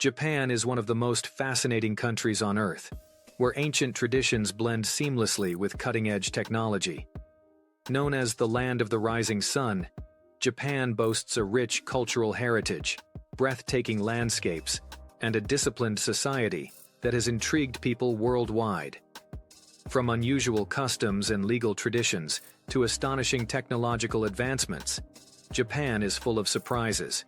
Japan is one of the most fascinating countries on Earth, where ancient traditions blend seamlessly with cutting-edge technology. Known as the land of the rising sun, Japan boasts a rich cultural heritage, breathtaking landscapes, and a disciplined society that has intrigued people worldwide. From unusual customs and legal traditions to astonishing technological advancements, Japan is full of surprises.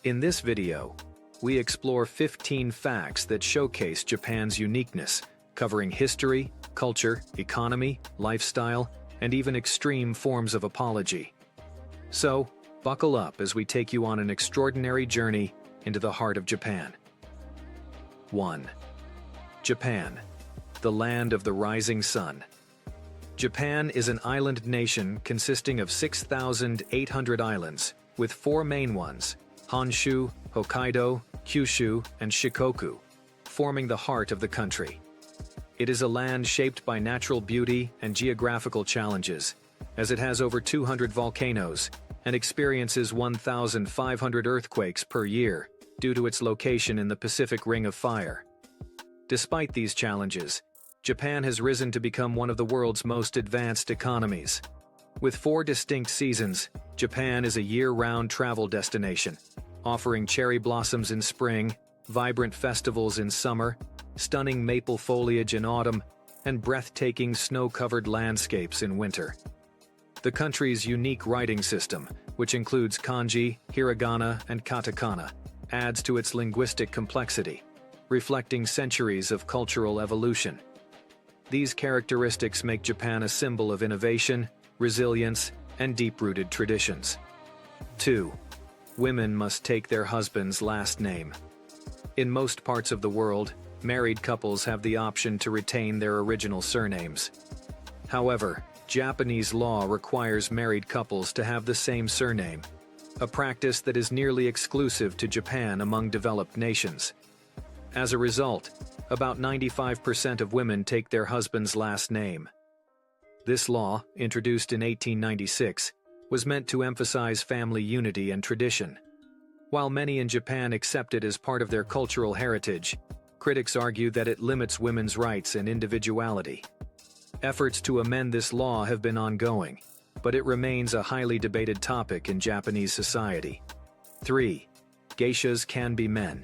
In this video, we explore 15 facts that showcase Japan's uniqueness, covering history, culture, economy, lifestyle, and even extreme forms of apology. So, buckle up as we take you on an extraordinary journey into the heart of Japan. 1. Japan, the land of the rising sun. Japan is an island nation consisting of 6,800 islands, with 4 main ones: Honshu, Hokkaido, Kyushu, and Shikoku, forming the heart of the country. It is a land shaped by natural beauty and geographical challenges, as it has over 200 volcanoes and experiences 1,500 earthquakes per year due to its location in the Pacific Ring of Fire. Despite these challenges, Japan has risen to become one of the world's most advanced economies. With 4 distinct seasons, Japan is a year-round travel destination, offering cherry blossoms in spring, vibrant festivals in summer, stunning maple foliage in autumn, and breathtaking snow-covered landscapes in winter. The country's unique writing system, which includes kanji, hiragana, and katakana, adds to its linguistic complexity, reflecting centuries of cultural evolution. These characteristics make Japan a symbol of innovation, resilience, and deep-rooted traditions. 2. Women must take their husband's last name. In most parts of the world, married couples have the option to retain their original surnames. However, Japanese law requires married couples to have the same surname, a practice that is nearly exclusive to Japan among developed nations. As a result, about 95% of women take their husband's last name. This law, introduced in 1896, was meant to emphasize family unity and tradition. While many in Japan accept it as part of their cultural heritage, critics argue that it limits women's rights and individuality. Efforts to amend this law have been ongoing, but it remains a highly debated topic in Japanese society. 3. Geishas can be men.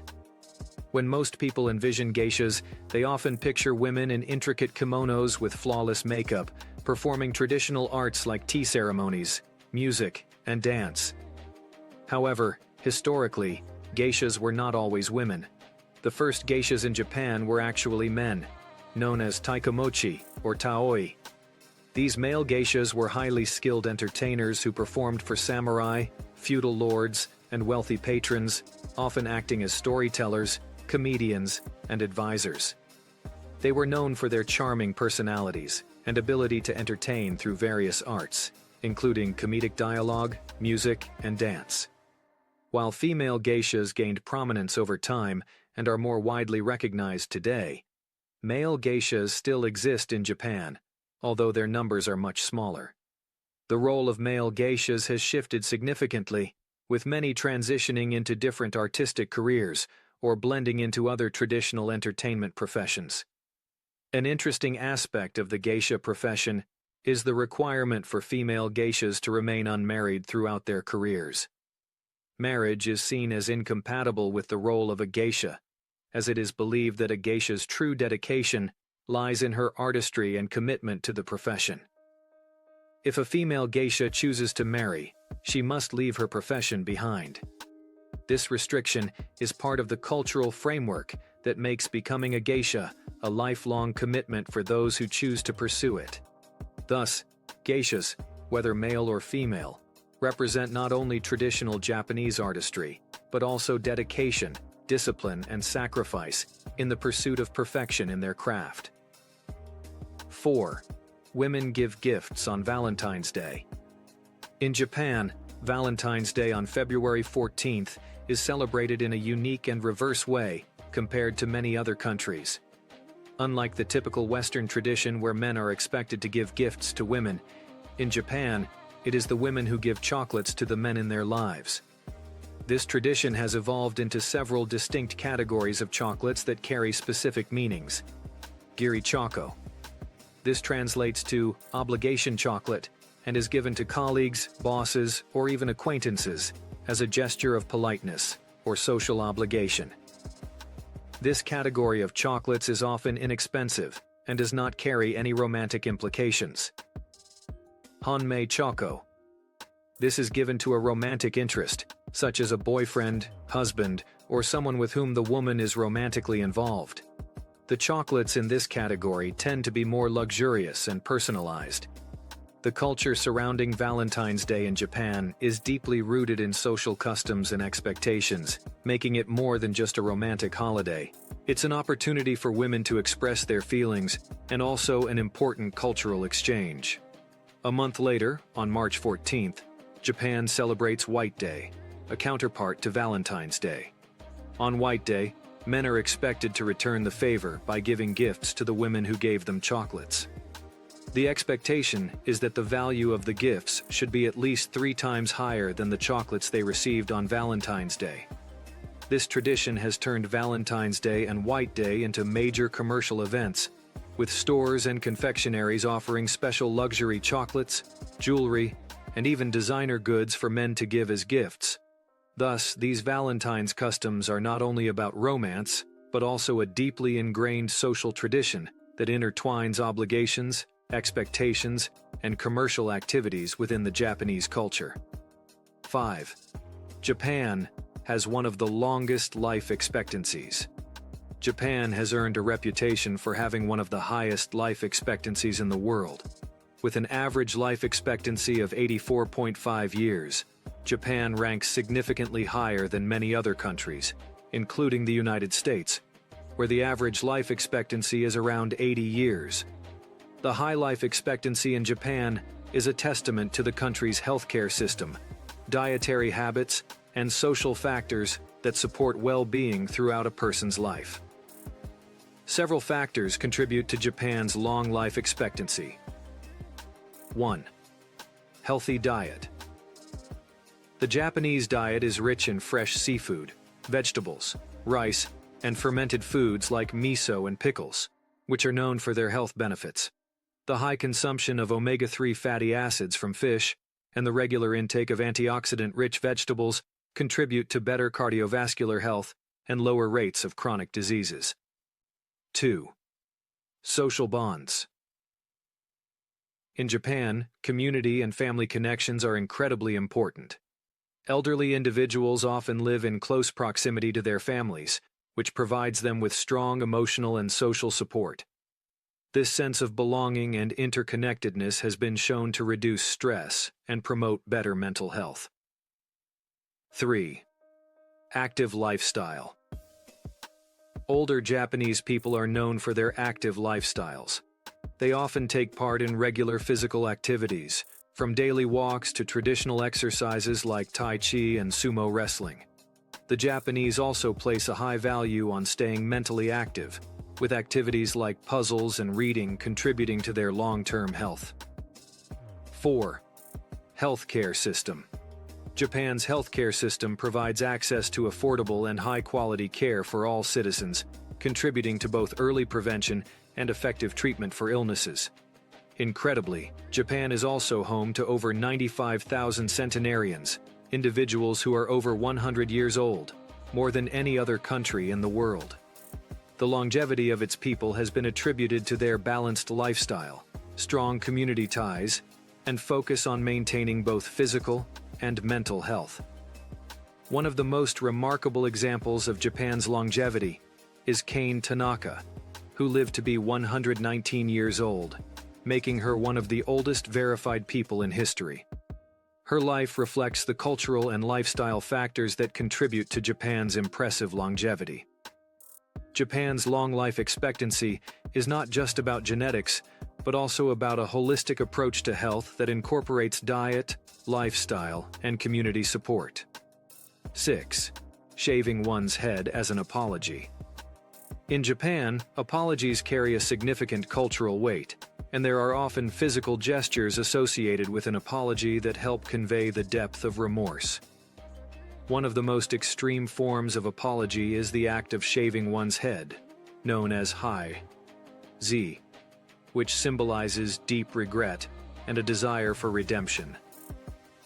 When most people envision geishas, they often picture women in intricate kimonos with flawless makeup, performing traditional arts like tea ceremonies, music, and dance. However, historically, geishas were not always women. The first geishas in Japan were actually men, known as taikomochi or taoi. These male geishas were highly skilled entertainers who performed for samurai, feudal lords, and wealthy patrons, often acting as storytellers, comedians, and advisors. They were known for their charming personalities and ability to entertain through various arts, including comedic dialogue, music, and dance. While female geishas gained prominence over time and are more widely recognized today, male geishas still exist in Japan, although their numbers are much smaller. The role of male geishas has shifted significantly, with many transitioning into different artistic careers or blending into other traditional entertainment professions. An interesting aspect of the geisha profession is the requirement for female geishas to remain unmarried throughout their careers. Marriage is seen as incompatible with the role of a geisha, as it is believed that a geisha's true dedication lies in her artistry and commitment to the profession. If a female geisha chooses to marry, she must leave her profession behind. This restriction is part of the cultural framework that makes becoming a geisha a lifelong commitment for those who choose to pursue it. Thus, geishas, whether male or female, represent not only traditional Japanese artistry, but also dedication, discipline, and sacrifice in the pursuit of perfection in their craft. 4. Women give gifts on Valentine's Day. In Japan, Valentine's Day on February 14th is celebrated in a unique and reverse way compared to many other countries. Unlike the typical Western tradition where men are expected to give gifts to women, in Japan, it is the women who give chocolates to the men in their lives. This tradition has evolved into several distinct categories of chocolates that carry specific meanings. Giri choco. This translates to obligation chocolate and is given to colleagues, bosses, or even acquaintances as a gesture of politeness or social obligation. This category of chocolates is often inexpensive and does not carry any romantic implications. Hanmei choco. This is given to a romantic interest, such as a boyfriend, husband, or someone with whom the woman is romantically involved. The chocolates in this category tend to be more luxurious and personalized. The culture surrounding Valentine's Day in Japan is deeply rooted in social customs and expectations, making it more than just a romantic holiday. It's an opportunity for women to express their feelings and also an important cultural exchange. A month later, on March 14th, Japan celebrates White Day, a counterpart to Valentine's Day. On White Day, men are expected to return the favor by giving gifts to the women who gave them chocolates. The expectation is that the value of the gifts should be at least 3 times higher than the chocolates they received on Valentine's Day. This tradition has turned Valentine's Day and White Day into major commercial events, with stores and confectionaries offering special luxury chocolates, jewelry, and even designer goods for men to give as gifts. Thus, these Valentine's customs are not only about romance, but also a deeply ingrained social tradition that intertwines obligations, expectations, and commercial activities within the Japanese culture. 5. Japan has one of the longest life expectancies. Japan has earned a reputation for having one of the highest life expectancies in the world. With an average life expectancy of 84.5 years, Japan ranks significantly higher than many other countries, including the United States, where the average life expectancy is around 80 years. The high life expectancy in Japan is a testament to the country's healthcare system, dietary habits, and social factors that support well-being throughout a person's life. Several factors contribute to Japan's long life expectancy. 1. Healthy diet. The Japanese diet is rich in fresh seafood, vegetables, rice, and fermented foods like miso and pickles, which are known for their health benefits. The high consumption of omega-3 fatty acids from fish and the regular intake of antioxidant-rich vegetables contribute to better cardiovascular health and lower rates of chronic diseases. 2. Social bonds. In Japan, community and family connections are incredibly important. Elderly individuals often live in close proximity to their families, which provides them with strong emotional and social support. This sense of belonging and interconnectedness has been shown to reduce stress and promote better mental health. 3. Active lifestyle. Older Japanese people are known for their active lifestyles. They often take part in regular physical activities, from daily walks to traditional exercises like Tai Chi and sumo wrestling. The Japanese also place a high value on staying mentally active, with activities like puzzles and reading contributing to their long-term health. 4. Healthcare system. Japan's healthcare system provides access to affordable and high-quality care for all citizens, contributing to both early prevention and effective treatment for illnesses. Incredibly, Japan is also home to over 95,000 centenarians, individuals who are over 100 years old, more than any other country in the world. The longevity of its people has been attributed to their balanced lifestyle, strong community ties, and focus on maintaining both physical and mental health. One of the most remarkable examples of Japan's longevity is Kane Tanaka, who lived to be 119 years old, making her one of the oldest verified people in history. Her life reflects the cultural and lifestyle factors that contribute to Japan's impressive longevity. Japan's long life expectancy is not just about genetics, but also about a holistic approach to health that incorporates diet, lifestyle, and community support. 6. Shaving one's head as an apology. In Japan, apologies carry a significant cultural weight, and there are often physical gestures associated with an apology that help convey the depth of remorse. One of the most extreme forms of apology is the act of shaving one's head, known as hai-zi, which symbolizes deep regret and a desire for redemption.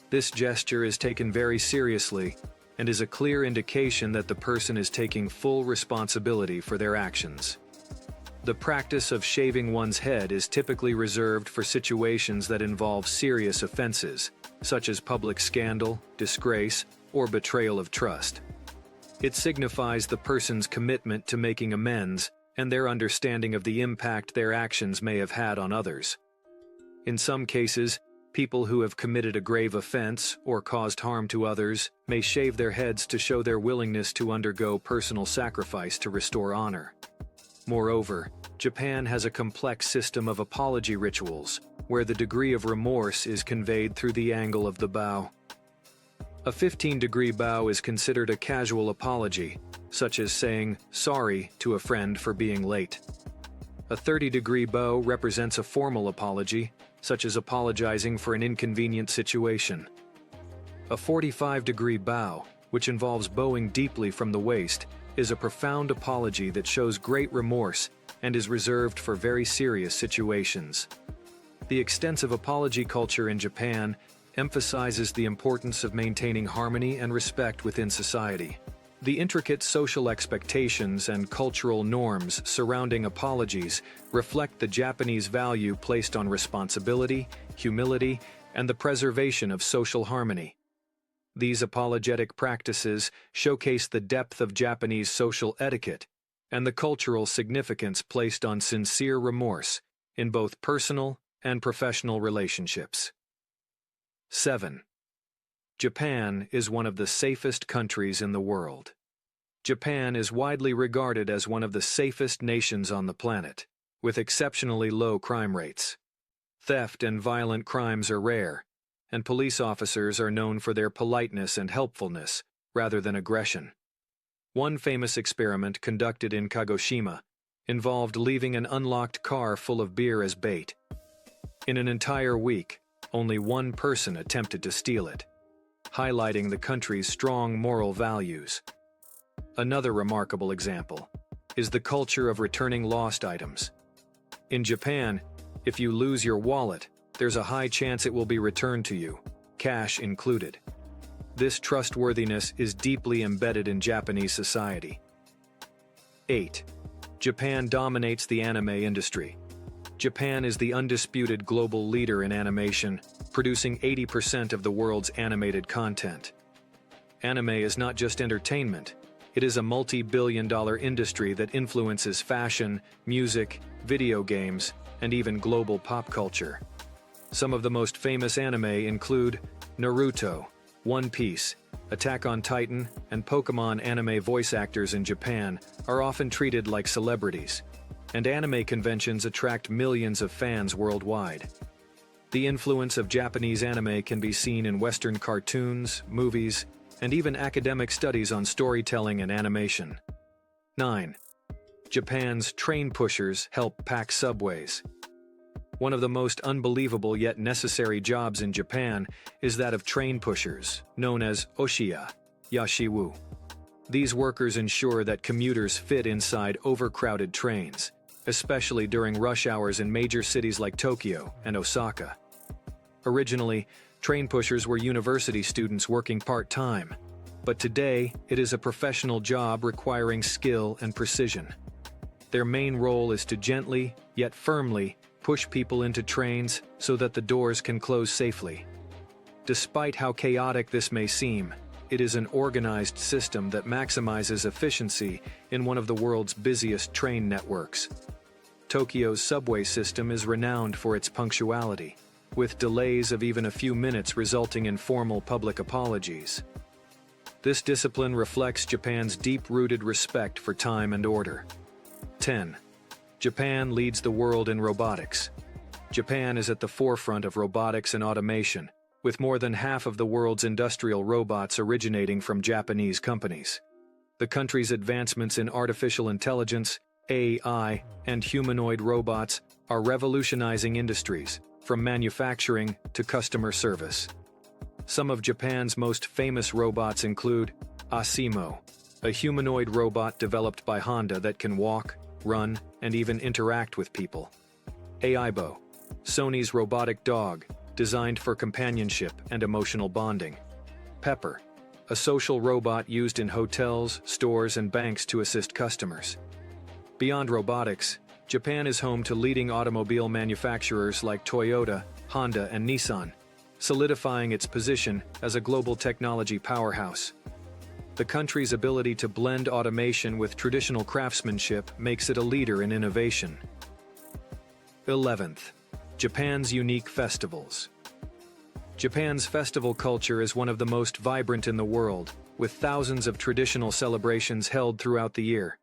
This gesture is taken very seriously and is a clear indication that the person is taking full responsibility for their actions. The practice of shaving one's head is typically reserved for situations that involve serious offenses, such as public scandal, disgrace, or betrayal of trust. It signifies the person's commitment to making amends and their understanding of the impact their actions may have had on others. In some cases, people who have committed a grave offense or caused harm to others may shave their heads to show their willingness to undergo personal sacrifice to restore honor. Moreover, Japan has a complex system of apology rituals, where the degree of remorse is conveyed through the angle of the bow. A 15-degree bow is considered a casual apology, such as saying sorry to a friend for being late. A 30-degree bow represents a formal apology, such as apologizing for an inconvenient situation. A 45-degree bow, which involves bowing deeply from the waist, is a profound apology that shows great remorse and is reserved for very serious situations. The extensive apology culture in Japan emphasizes the importance of maintaining harmony and respect within society. The intricate social expectations and cultural norms surrounding apologies reflect the Japanese value placed on responsibility, humility, and the preservation of social harmony. These apologetic practices showcase the depth of Japanese social etiquette and the cultural significance placed on sincere remorse in both personal and professional relationships. 7. Japan is one of the safest countries in the world. Japan is widely regarded as one of the safest nations on the planet, with exceptionally low crime rates. Theft and violent crimes are rare, and police officers are known for their politeness and helpfulness rather than aggression. One famous experiment conducted in Kagoshima involved leaving an unlocked car full of beer as bait. In an entire week, only one person attempted to steal it, highlighting the country's strong moral values. Another remarkable example is the culture of returning lost items. In Japan, if you lose your wallet, there's a high chance it will be returned to you, cash included. This trustworthiness is deeply embedded in Japanese society. 8. Japan dominates the anime industry. Japan is the undisputed global leader in animation, producing 80% of the world's animated content. Anime is not just entertainment, it is a multi-billion-dollar industry that influences fashion, music, video games, and even global pop culture. Some of the most famous anime include Naruto, One Piece, Attack on Titan, and Pokemon. Anime voice actors in Japan are often treated like celebrities, and anime conventions attract millions of fans worldwide. The influence of Japanese anime can be seen in Western cartoons, movies, and even academic studies on storytelling and animation. 9. Japan's train pushers help pack subways. One of the most unbelievable yet necessary jobs in Japan is that of train pushers, known as oshiya, yashiwu. These workers ensure that commuters fit inside overcrowded trains, especially during rush hours in major cities like Tokyo and Osaka. Originally, train pushers were university students working part-time, but today it is a professional job requiring skill and precision. Their main role is to gently, yet firmly, push people into trains so that the doors can close safely. Despite how chaotic this may seem, it is an organized system that maximizes efficiency in one of the world's busiest train networks. Tokyo's subway system is renowned for its punctuality, with delays of even a few minutes resulting in formal public apologies. This discipline reflects Japan's deep-rooted respect for time and order. 10. Japan leads the world in robotics. Japan is at the forefront of robotics and automation, with more than half of the world's industrial robots originating from Japanese companies. The country's advancements in artificial intelligence, AI, and humanoid robots are revolutionizing industries, from manufacturing to customer service. Some of Japan's most famous robots include Asimo, a humanoid robot developed by Honda that can walk, run, and even interact with people. Aibo, Sony's robotic dog, designed for companionship and emotional bonding. Pepper, a social robot used in hotels, stores, and banks to assist customers. Beyond robotics, Japan is home to leading automobile manufacturers like Toyota, Honda, and Nissan, solidifying its position as a global technology powerhouse. The country's ability to blend automation with traditional craftsmanship makes it a leader in innovation. 11th. Japan's unique festivals. Japan's festival culture is one of the most vibrant in the world, with thousands of traditional celebrations held throughout the year.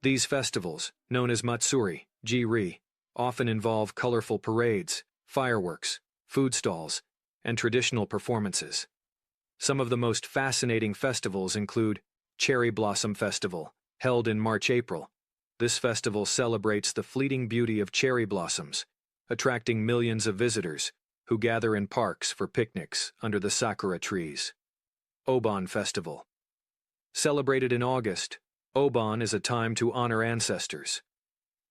These festivals, known as Matsuri, Jiri, often involve colorful parades, fireworks, food stalls, and traditional performances. Some of the most fascinating festivals include Cherry Blossom Festival, held in March-April. This festival celebrates the fleeting beauty of cherry blossoms, attracting millions of visitors who gather in parks for picnics under the sakura trees. Obon Festival. Celebrated in August, Obon is a time to honor ancestors.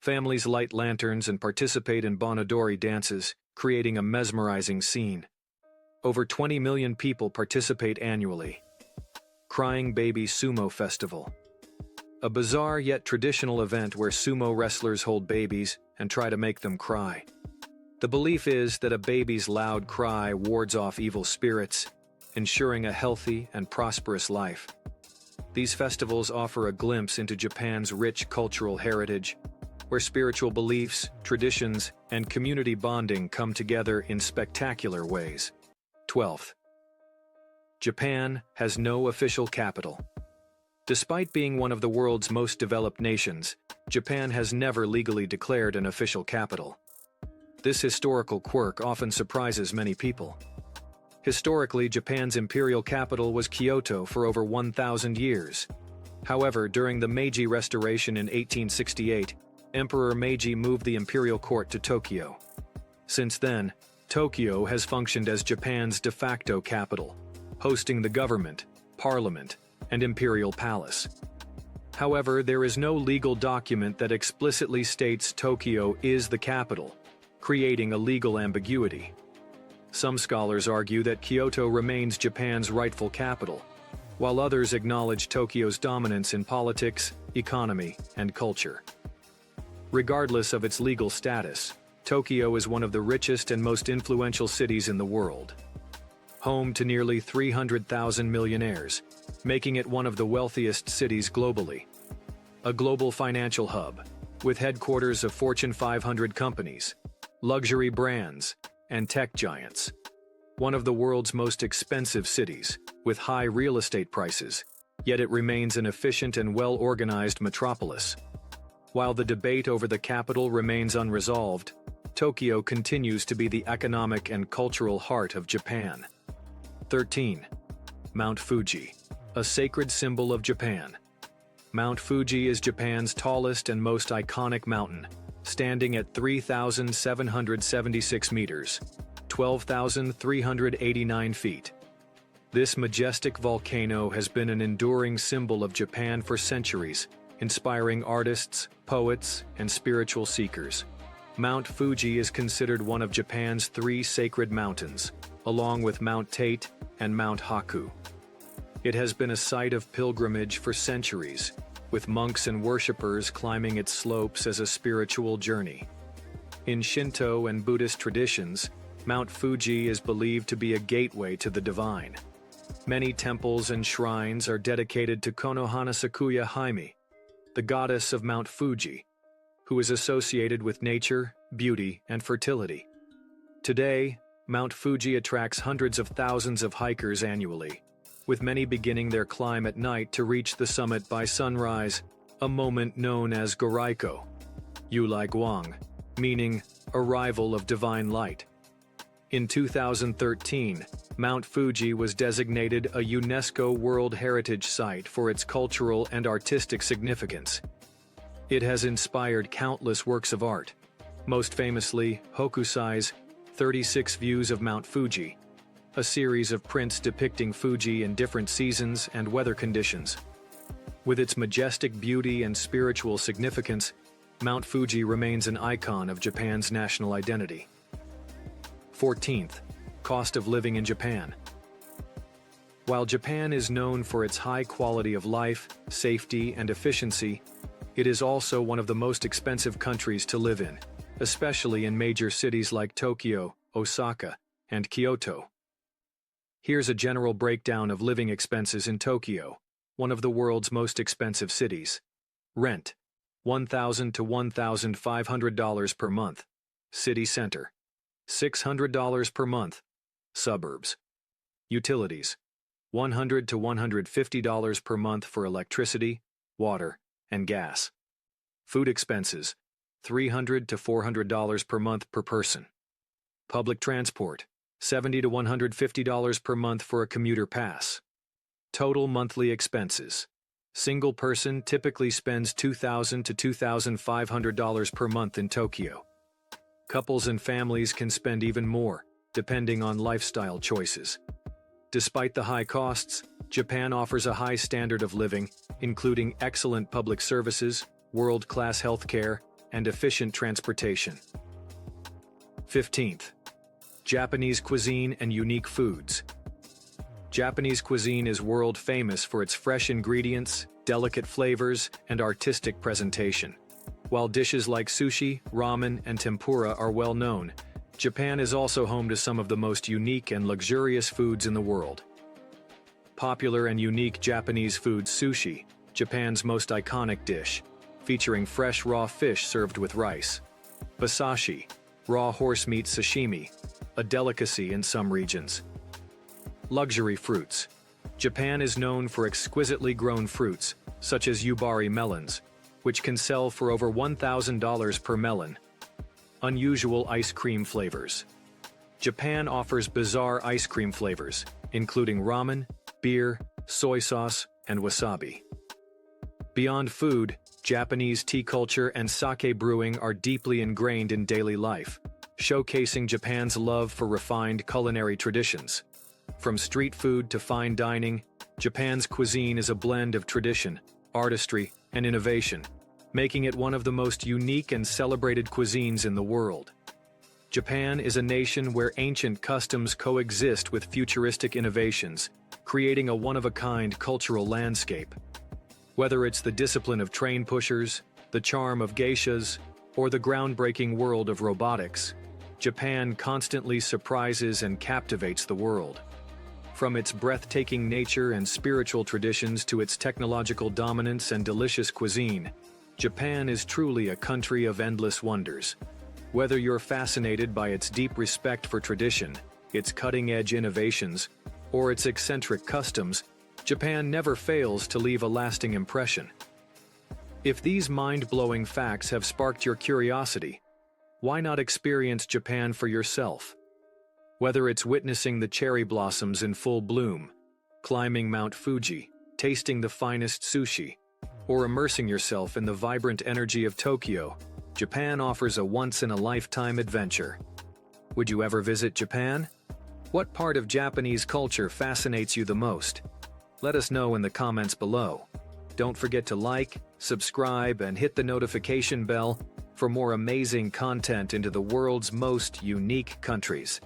Families light lanterns and participate in bonodori dances, creating a mesmerizing scene. Over 20 million people participate annually. Crying Baby Sumo Festival. A bizarre yet traditional event where sumo wrestlers hold babies and try to make them cry. The belief is that a baby's loud cry wards off evil spirits, ensuring a healthy and prosperous life. These festivals offer a glimpse into Japan's rich cultural heritage, where spiritual beliefs, traditions, and community bonding come together in spectacular ways. 12th. Japan has no official capital. Despite being one of the world's most developed nations, Japan has never legally declared an official capital. This historical quirk often surprises many people. Historically, Japan's imperial capital was Kyoto for over 1,000 years. However, during the Meiji Restoration in 1868, Emperor Meiji moved the imperial court to Tokyo. Since then, Tokyo has functioned as Japan's de facto capital, hosting the government, parliament, and imperial palace. However, there is no legal document that explicitly states Tokyo is the capital, creating a legal ambiguity. Some scholars argue that Kyoto remains Japan's rightful capital, while others acknowledge Tokyo's dominance in politics, economy, and culture. Regardless of its legal status, Tokyo is one of the richest and most influential cities in the world. Home to nearly 300,000 millionaires, making it one of the wealthiest cities globally. A global financial hub, with headquarters of Fortune 500 companies, luxury brands, and tech giants. One of the world's most expensive cities, with high real estate prices, yet it remains an efficient and well-organized metropolis. While the debate over the capital remains unresolved, Tokyo continues to be the economic and cultural heart of Japan. 13. Mount Fuji, a sacred symbol of Japan. Mount Fuji is Japan's tallest and most iconic mountain, standing at 3,776 meters, 12,389 feet. This majestic volcano has been an enduring symbol of Japan for centuries, inspiring artists, poets, and spiritual seekers. Mount Fuji is considered one of Japan's 3 sacred mountains, along with Mount Tate and Mount Haku. It has been a site of pilgrimage for centuries, with monks and worshippers climbing its slopes as a spiritual journey. In Shinto and Buddhist traditions, Mount Fuji is believed to be a gateway to the divine. Many temples and shrines are dedicated to Konohana Sakuya Hime, the goddess of Mount Fuji, who is associated with nature, beauty, and fertility. Today, Mount Fuji attracts hundreds of thousands of hikers annually, with many beginning their climb at night to reach the summit by sunrise, a moment known as Goraiko, Yulai Guang, meaning arrival of divine light. In 2013, Mount Fuji was designated a UNESCO World Heritage Site for its cultural and artistic significance. It has inspired countless works of art, most famously Hokusai's 36 Views of Mount Fuji, a series of prints depicting Fuji in different seasons and weather conditions. With its majestic beauty and spiritual significance, Mount Fuji remains an icon of Japan's national identity. 14th, cost of living in Japan. While Japan is known for its high quality of life, safety, and efficiency, it is also one of the most expensive countries to live in, especially in major cities like Tokyo, Osaka, and Kyoto. Here's a general breakdown of living expenses in Tokyo, one of the world's most expensive cities. Rent, $1,000 to $1,500 per month. City center, $600 per month. Suburbs. Utilities, $100 to $150 per month for electricity, water, and gas. Food expenses, $300 to $400 per month per person. Public transport, $70 to $150 per month for a commuter pass. Total monthly expenses. Single person typically spends $2,000 to $2,500 per month in Tokyo. Couples and families can spend even more, depending on lifestyle choices. Despite the high costs, Japan offers a high standard of living, including excellent public services, world-class healthcare, and efficient transportation. 15th, Japanese cuisine and unique foods. Japanese cuisine is world famous for its fresh ingredients, delicate flavors, and artistic presentation. While dishes like sushi, ramen, and tempura are well known, Japan is also home to some of the most unique and luxurious foods in the world. Popular and unique Japanese food sushi, Japan's most iconic dish, featuring fresh raw fish served with rice. Basashi, raw horse meat sashimi, a delicacy in some regions. Luxury fruits. Japan is known for exquisitely grown fruits, such as yubari melons, which can sell for over $1,000 per melon. Unusual ice cream flavors. Japan offers bizarre ice cream flavors, including ramen, beer, soy sauce, and wasabi. Beyond food, Japanese tea culture and sake brewing are deeply ingrained in daily life, showcasing Japan's love for refined culinary traditions. From street food to fine dining, Japan's cuisine is a blend of tradition, artistry, and innovation, making it one of the most unique and celebrated cuisines in the world. Japan is a nation where ancient customs coexist with futuristic innovations, creating a one-of-a-kind cultural landscape. Whether it's the discipline of train pushers, the charm of geishas, or the groundbreaking world of robotics, Japan constantly surprises and captivates the world. From its breathtaking nature and spiritual traditions to its technological dominance and delicious cuisine, Japan is truly a country of endless wonders. Whether you're fascinated by its deep respect for tradition, its cutting-edge innovations, or its eccentric customs, Japan never fails to leave a lasting impression. If these mind-blowing facts have sparked your curiosity, why not experience Japan for yourself? Whether it's witnessing the cherry blossoms in full bloom, climbing Mount Fuji, tasting the finest sushi, or immersing yourself in the vibrant energy of Tokyo, Japan offers a once-in-a-lifetime adventure. Would you ever visit Japan? What part of Japanese culture fascinates you the most? Let us know in the comments below. Don't forget to like, subscribe, and hit the notification bell for more amazing content into the world's most unique countries.